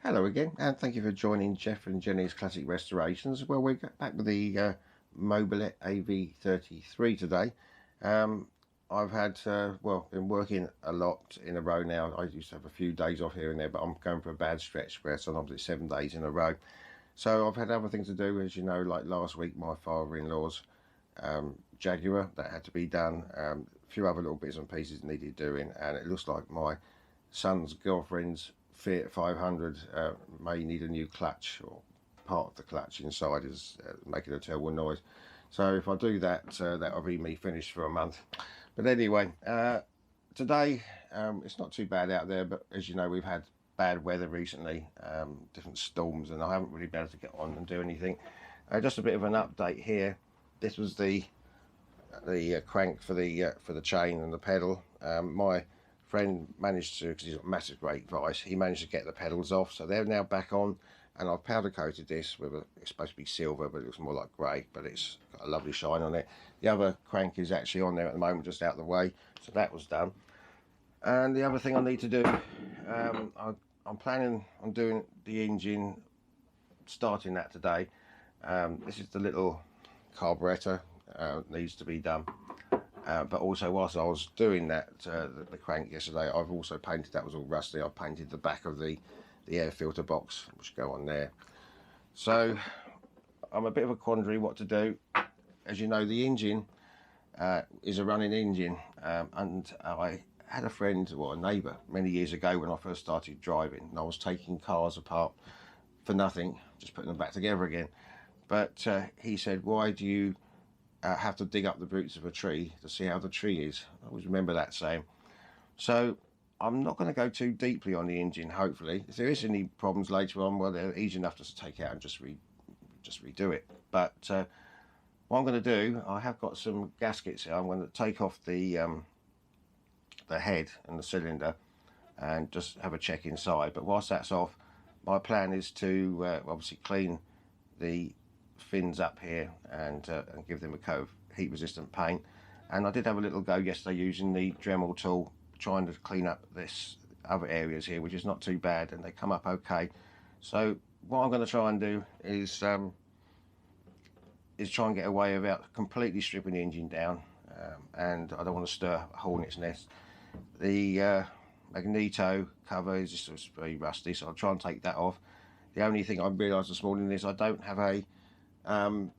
Hello again, and thank you for joining Jeff and Jenny's Classic Restorations. Well, we're back with the Mobylette AV33 today. I've had, been working a lot in a row now. I used to have a few days off here and there, but I'm going for a bad stretch where sometimes it's 7 days in a row. So I've had other things to do, as you know, like last week, my father-in-law's Jaguar, that had to be done. A few other little bits and pieces needed doing, and it looks like my son's girlfriend's Fiat 500 may need a new clutch, or part of the clutch inside is making a terrible noise. So if I do that, that'll be me finished for a month. But anyway, today it's not too bad out there, but as you know, we've had bad weather recently, different storms, and I haven't really been able to get on and do anything. Just a bit of an update here. This was the crank for the chain and the pedal. My friend managed to, because he's got massive brake vice, he managed to get the pedals off, so they're now back on. And I've powder coated this with it's supposed to be silver, but it looks more like grey, but it's got a lovely shine on it. The other crank is actually on there at the moment, just out of the way, so that was done. And the other thing I need to do, I'm planning on doing the engine, starting that today. This is the little carburetor, needs to be done. But also, whilst I was doing that, the crank yesterday, I've also painted, that was all rusty, I painted the back of the air filter box, which go on there. So I'm a bit of a quandary what to do. As you know, the engine is a running engine, and I had a friend, or a neighbour, many years ago when I first started driving, and I was taking cars apart for nothing, just putting them back together again. But he said, why do you have to dig up the roots of a tree to see how the tree is? I always remember that saying. So I'm not going to go too deeply on the engine, hopefully. If there is any problems later on, well, they're easy enough to take out and just redo it. But what I'm going to do, I have got some gaskets here. I'm going to take off the head and the cylinder and just have a check inside. But whilst that's off, my plan is to obviously clean the fins up here and give them a coat of heat resistant paint. And I did have a little go yesterday using the Dremel tool, trying to clean up this other areas here, which is not too bad, and they come up okay. So what I'm going to try and do is try and get away without completely stripping the engine down, and I don't want to stir a hornet's nest. The magneto cover is just very rusty, so I'll try and take that off. The only thing I realised this morning is I don't have a 3/8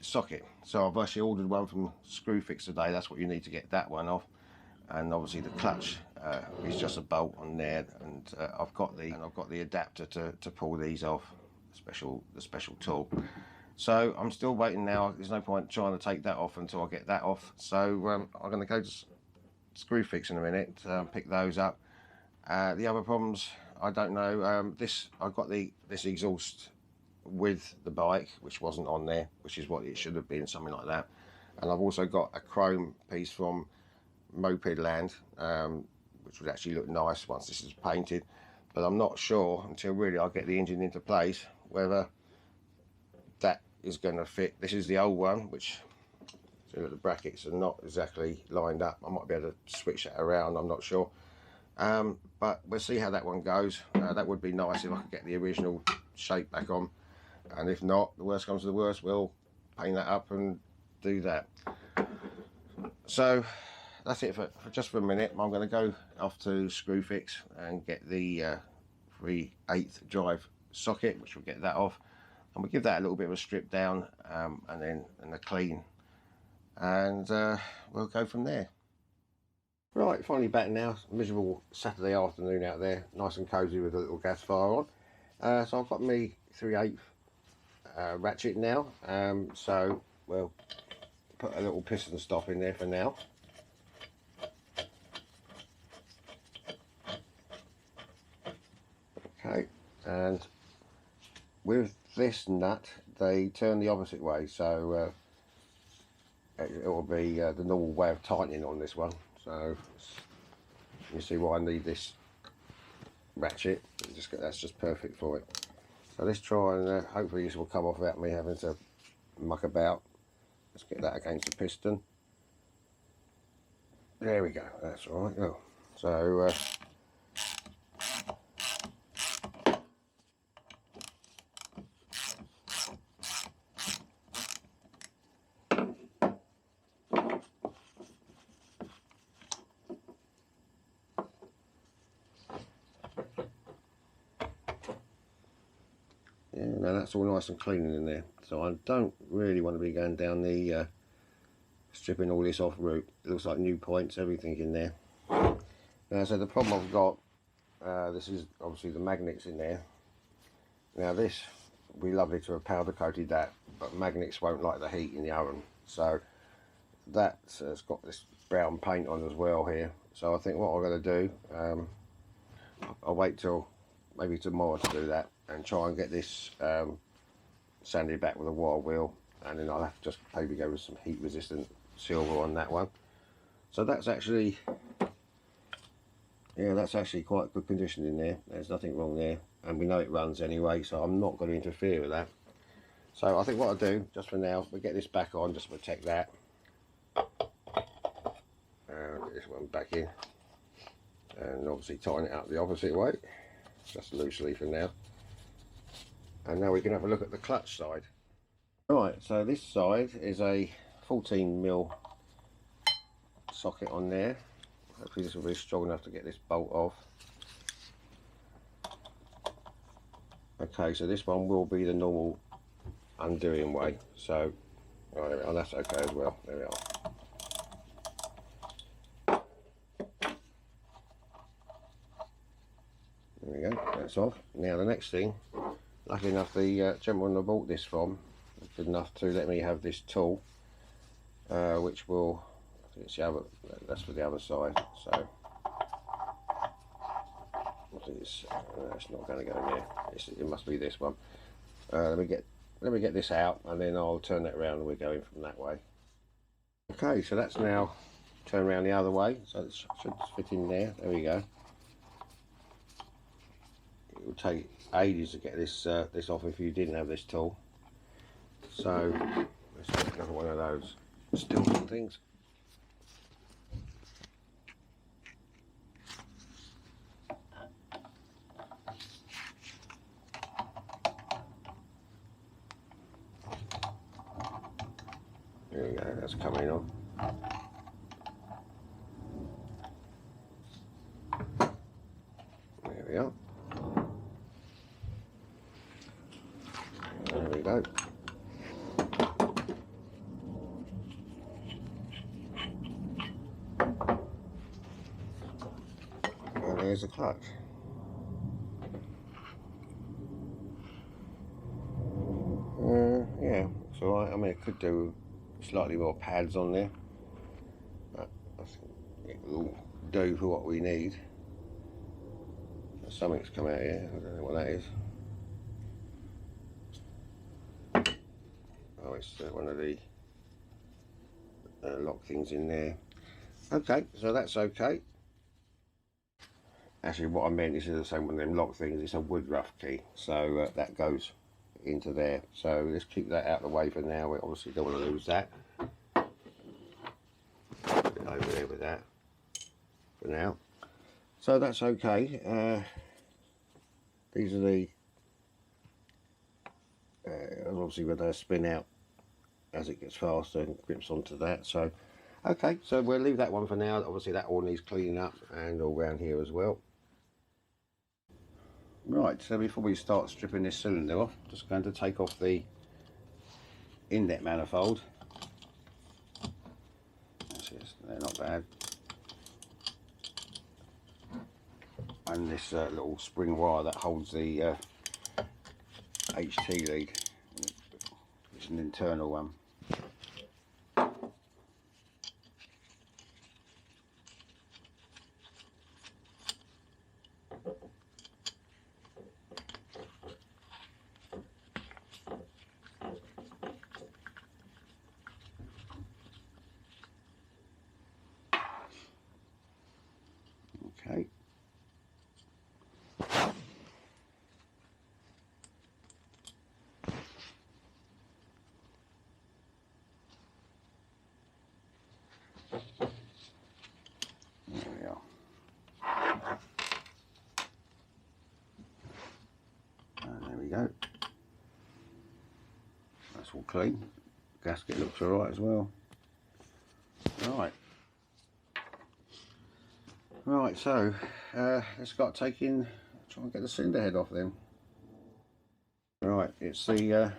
socket, so I've actually ordered one from Screwfix today. That's what you need to get that one off. And obviously the clutch is just a bolt on there, and I've got the adapter to pull these off, the special tool. So I'm still waiting now. There's no point trying to take that off until I get that off. So I'm going to go to Screwfix in a minute, pick those up. The other problems, I don't know. I've got this exhaust with the bike, which wasn't on there, which is what it should have been, something like that. And I've also got a chrome piece from Mobylette, which would actually look nice once this is painted. But I'm not sure until really I get the engine into place whether that is going to fit. This is the old one, which, so the brackets are not exactly lined up. I might be able to switch that around, I'm not sure. But we'll see how that one goes. That would be nice if I could get the original shape back on, and if not, the worst comes to the worst, we'll paint that up and do that. So that's it for just for a minute. I'm going to go off to Screwfix and get the 3/8 drive socket, which will get that off, and we'll give that a little bit of a strip down, and then a clean, and we'll go from there. Right, finally back now. Miserable Saturday afternoon out there, nice and cosy with a little gas fire on. So I've got me 3/8 ratchet now, so we'll put a little piston stop in there for now. Okay, and with this nut they turn the opposite way, so it will be the normal way of tightening on this one. So you see why I need this ratchet. That's just perfect for it. So let's try and hopefully this will come off without me having to muck about. Let's get that against the piston. There we go, that's all right. Oh, so that's all nice and clean in there. So I don't really want to be going down the stripping all this off route. It looks like new points, everything in there. Now, so the problem I've got, this is obviously the magnets in there. Now this would be lovely to have powder coated that, but magnets won't like the heat in the oven. So that's it's got this brown paint on as well here. So I think what I'm going to do, I'll wait till maybe tomorrow to do that and try and get this sanded back with a wire wheel, and then I'll have to just maybe go with some heat resistant silver on that one. So that's actually, yeah, that's actually quite good condition in there. There's nothing wrong there, and we know it runs anyway, so I'm not going to interfere with that. So I think what I'll do just for now, we'll get this back on just to protect that. Get this one back in, and obviously tighten it up the opposite way, just loosely for now. And now we can have a look at the clutch side. Right, so this side is a 14mm socket on there. Hopefully this will be strong enough to get this bolt off. Okay, so this one will be the normal undoing way. So, right, there we are, that's okay as well. There we are. There we go, that's off. Now the next thing, lucky enough the gentleman I bought this from was good enough to let me have this tool, which will, I think it's the other, that's for the other side, so I think it's not going to go in there. It must be this one. Let me get this out, and then I'll turn that around and we're going from that way. Okay, so that's now turned around the other way, so it should fit in there. There we go. It would take ages to get this this off if you didn't have this tool. So let's take another one of those Stilton things. There we go, that's coming on. There we are. There we go. And there's the clutch. Yeah, so I mean, I could do slightly more pads on there, but I think it will do for what we need. Something's come out here, I don't know what that is. Oh, it's one of the lock things in there. Okay, so that's okay. Actually, what I meant, this is the same one of them lock things, it's a wood rough key, so that goes into there. So let's keep that out of the way for now. We obviously don't want to lose that. Put it over there with that for now. So that's okay. These are the obviously where they spin out as it gets faster and grips onto that. So okay, so we'll leave that one for now. Obviously that all needs cleaning up, and all around here as well. Right, so before we start stripping this cylinder off, just going to take off the inlet manifold. They're not bad. And this little spring wire that holds the HT lead. It's an internal one. Okay. There we are. And there we go. That's all clean. Gasket looks alright as well. Right. Right, so let's start try and get the cylinder head off then. Right, it's the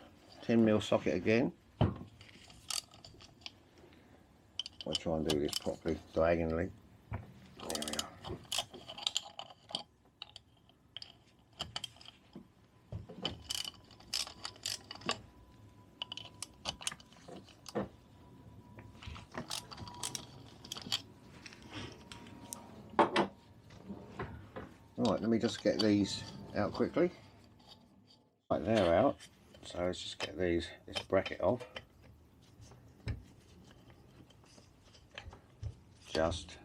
10mm socket again. I'll try and do this properly, diagonally. There we are. Right, let me just get these out quickly. Right, they're out. So let's just get this bracket off. Just.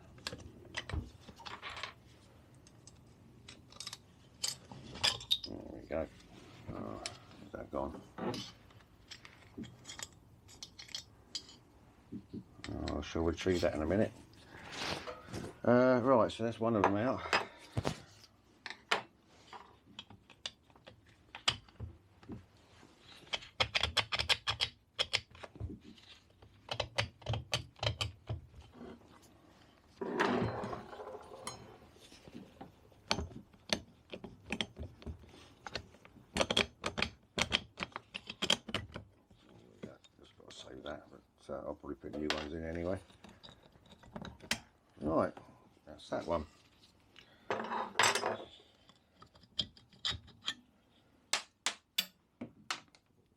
There we go. Oh, where's that gone? Oh, I shall retrieve that in a minute. Right, so that's one of them out. That, but I'll probably put new ones in anyway. Right, that's that one.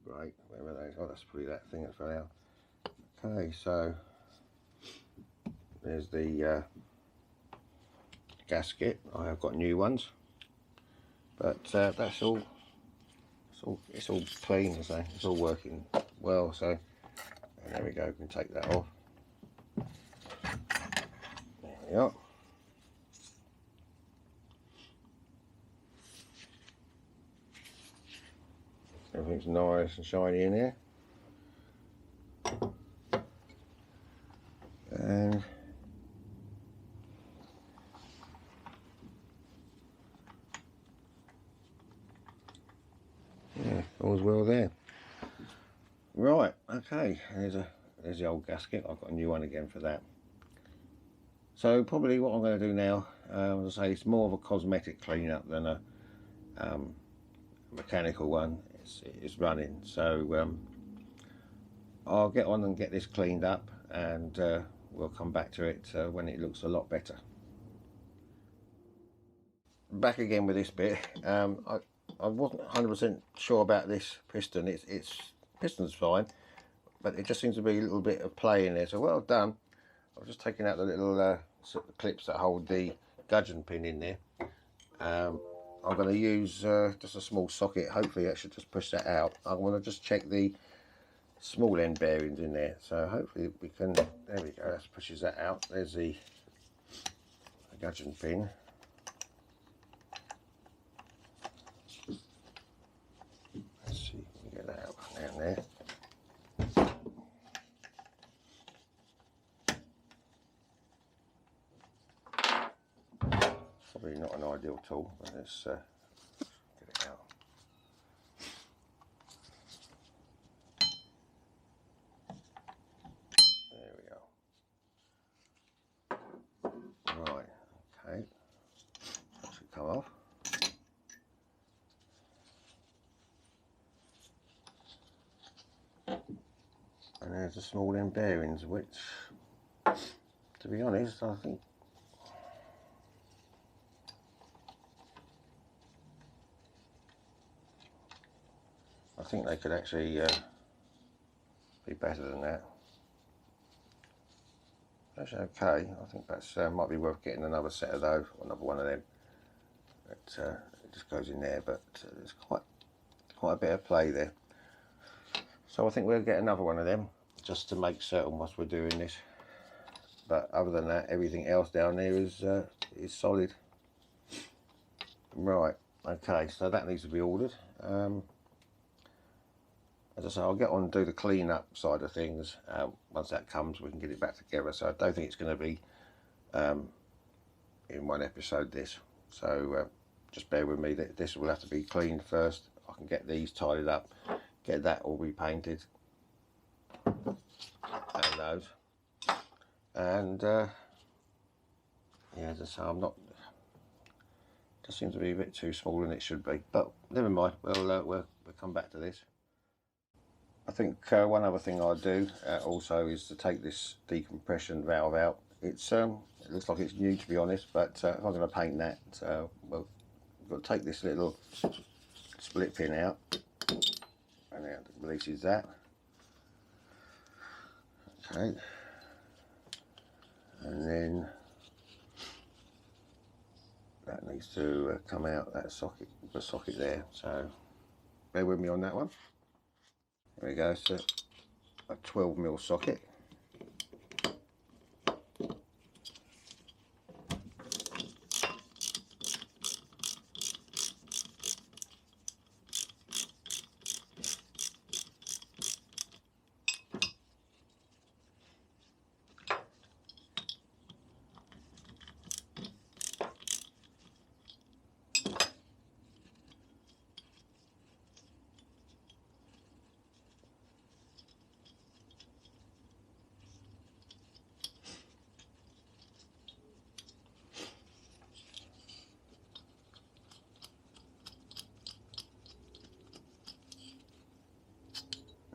Great, where are they? Oh, that's probably that thing that fell out. Okay, so there's the gasket. I have got new ones, but that's all. It's all clean, so it's all working well. So. There we go, we can take that off. There we are. Everything's nice and shiny in here. And yeah, all's well there. Right, okay, there's the old gasket. I've got a new one again for that. So probably what I'm going to do now, as I say, it's more of a cosmetic clean-up than a mechanical one. It's running, so I'll get on and get this cleaned up, and we'll come back to it when it looks a lot better. Back again with this bit. I wasn't 100% sure about this piston. Its piston's fine, but it just seems to be a little bit of play in there, so well done. I've just taken out the little sort of clips that hold the gudgeon pin in there. I'm going to use just a small socket. Hopefully that should just push that out. I'm going to just check the small end bearings in there, so hopefully we can. There we go, that pushes that out. There's the gudgeon pin. Let's see if we can get that out down there. Probably not an ideal tool, but let's get it out. There we go. Right, okay. That should come off. And there's the small end bearings, which, to be honest, I think they could actually be better than that. That's okay. I think that's might be worth getting another set of those, or another one of them. It just goes in there, but there's quite a bit of play there. So I think we'll get another one of them just to make certain whilst we're doing this. But other than that, everything else down there is solid. Right. Okay. So that needs to be ordered. As I say, I'll get on and do the clean-up side of things. Once that comes, we can get it back together. So I don't think it's going to be in one episode, this. So just bear with me. This will have to be cleaned first. I can get these tidied up, get that all repainted, and those. And yeah, as I say, I'm not. Just seems to be a bit too small than it should be. But never mind. We'll we'll come back to this. I think one other thing I'll do also is to take this decompression valve out. It's it looks like it's new, to be honest, but if I'm going to paint that, well, I've got to take this little split pin out, and it releases that. Okay, and then that needs to come out, that socket, the socket there, so bear with me on that one. There we go, so a 12mm socket.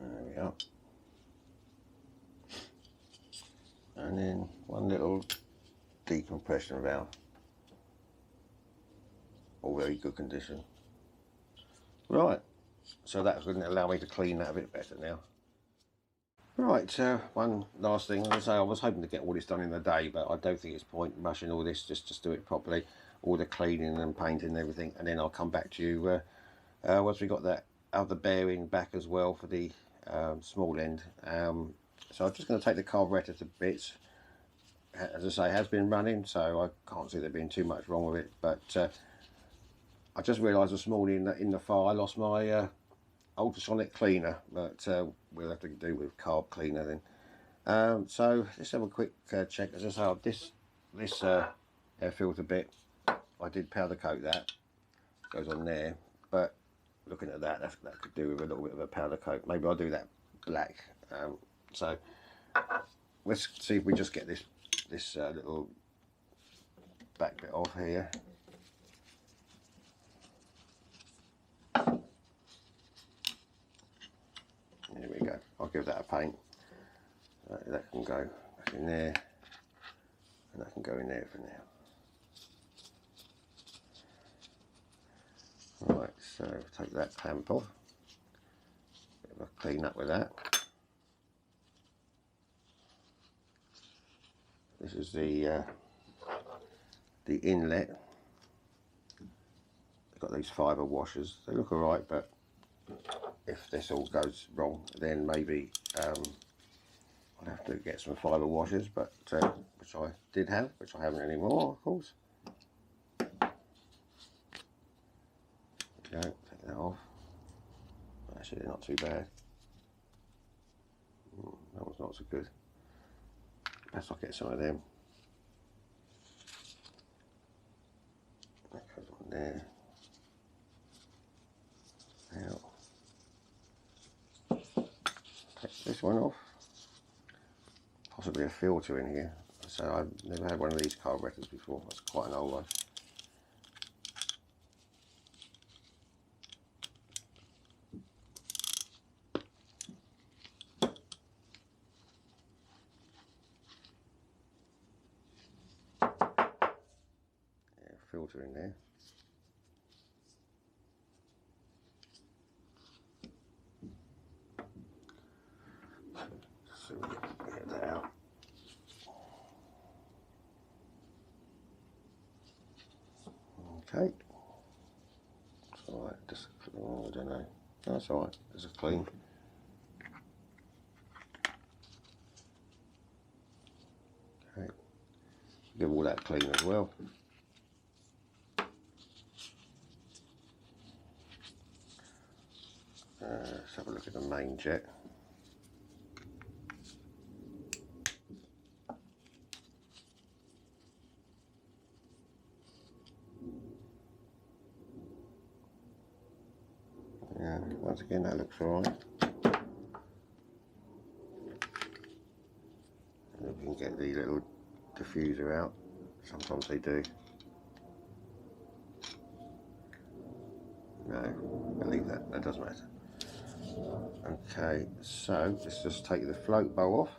There we are. And then one little decompression valve. All very good condition. Right, so that's going to allow me to clean that a bit better now. Right, one last thing. As I say, I was hoping to get all this done in the day, but I don't think it's point rushing all this. Just do it properly, all the cleaning and painting and everything, and then I'll come back to you once we got that other bearing back as well for the small end. So I'm just going to take the carburetor to bits. As I say, it has been running, so I can't see there being too much wrong with it, but I just realised this morning that in the fire I lost my ultrasonic cleaner, but we'll have to do with carb cleaner then. So let's have a quick check. As I say, this air filter bit, I did powder coat that, goes on there, but looking at that, that could do with a little bit of a powder coat. Maybe I'll do that black. So let's see if we just get this little back bit off here. There we go. I'll give that a paint. That can go back in there, and that can go in there for now. Right, so take that clamp off. Bit of a clean up with that. This is the inlet. It's got these fibre washers. They look alright, but if this all goes wrong, then maybe I'll have to get some fibre washers, but which I did have, which I haven't anymore, of course. There we go, take that off. Actually, they're not too bad. That one's not so good. Perhaps I'll get some of them. That goes on there. Now, take this one off. Possibly a filter in here. So I've never had one of these carburetors before. That's quite an old one. Yeah, filter in there. So we get that out. Okay. It's alright, just, oh, I don't know. That's alright, it's a clean. Okay. Give all that clean as well. Let's have a look at the main jet. Yeah, once again that looks alright. And we can get the little diffuser out. Sometimes they do. No, I'll leave that. No. it doesn't matter. Okay, so let's just take the float bow off.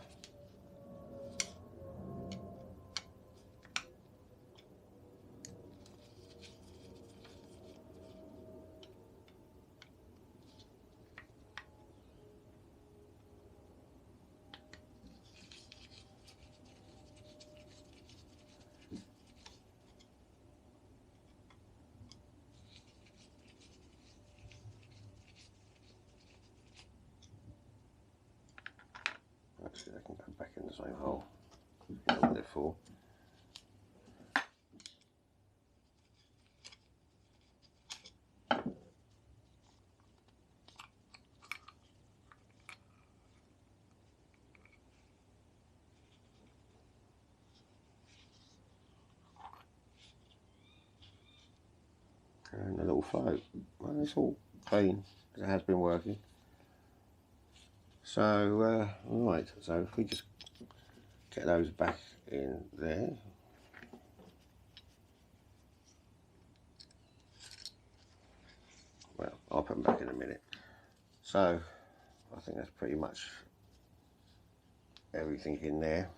Actually, they can go back in the same hole. That's what they're for. And a little float. Well, it's all clean. It has been working. So, right, so if we just get those back in there. Well, I'll put them back in a minute. So, I think that's pretty much everything in there.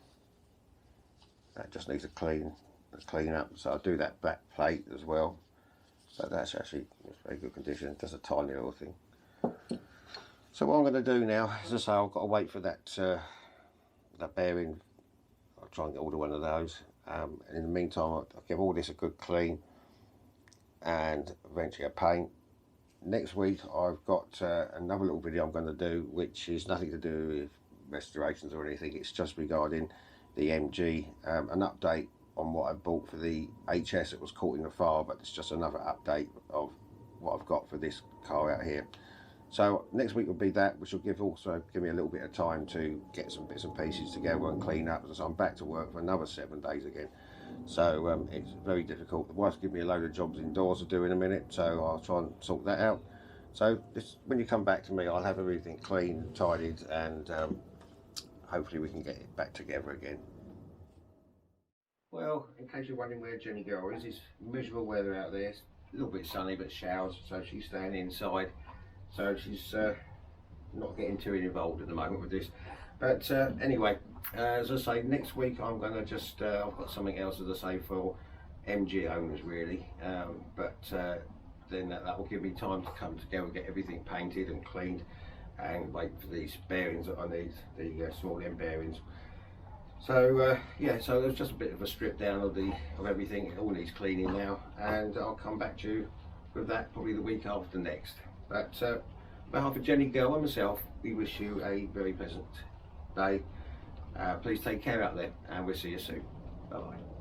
That just needs a clean up. So I'll do that back plate as well. But that's actually in very good condition. Just a tiny little thing. So what I'm going to do now, as I say, I've got to wait for that that bearing. I'll try and get order one of those. And in the meantime, I'll give all this a good clean and eventually a paint. Next week I've got another little video I'm going to do, which is nothing to do with restorations or anything. It's just regarding the MG, an update on what I bought for the HS that was caught in the fire, but it's just another update of what I've got for this car out here. So next week will be that, which will also give me a little bit of time to get some bits and pieces together and clean up, so I'm back to work for another 7 days again. So it's very difficult. The wife's given me a load of jobs indoors to do in a minute, so I'll try and sort that out. So when you come back to me, I'll have everything clean, tidied, and hopefully we can get it back together again. Well, in case you're wondering where Jenny girl is, it's miserable weather out there. It's a little bit sunny, but showers, so she's staying inside. So she's not getting too involved at the moment with this. But anyway, as I say, next week I'm going to just, I've got something else, as I say, for MG owners really. Then that will give me time to come together, get everything painted and cleaned, and wait for these bearings that I need, the small end bearings. So yeah, so there's just a bit of a strip down of everything. It all needs cleaning now, and I'll come back to you with that probably the week after next. But on behalf of Jenny girl and myself, we wish you a very pleasant day. Please take care out there, and we'll see you soon. Bye bye.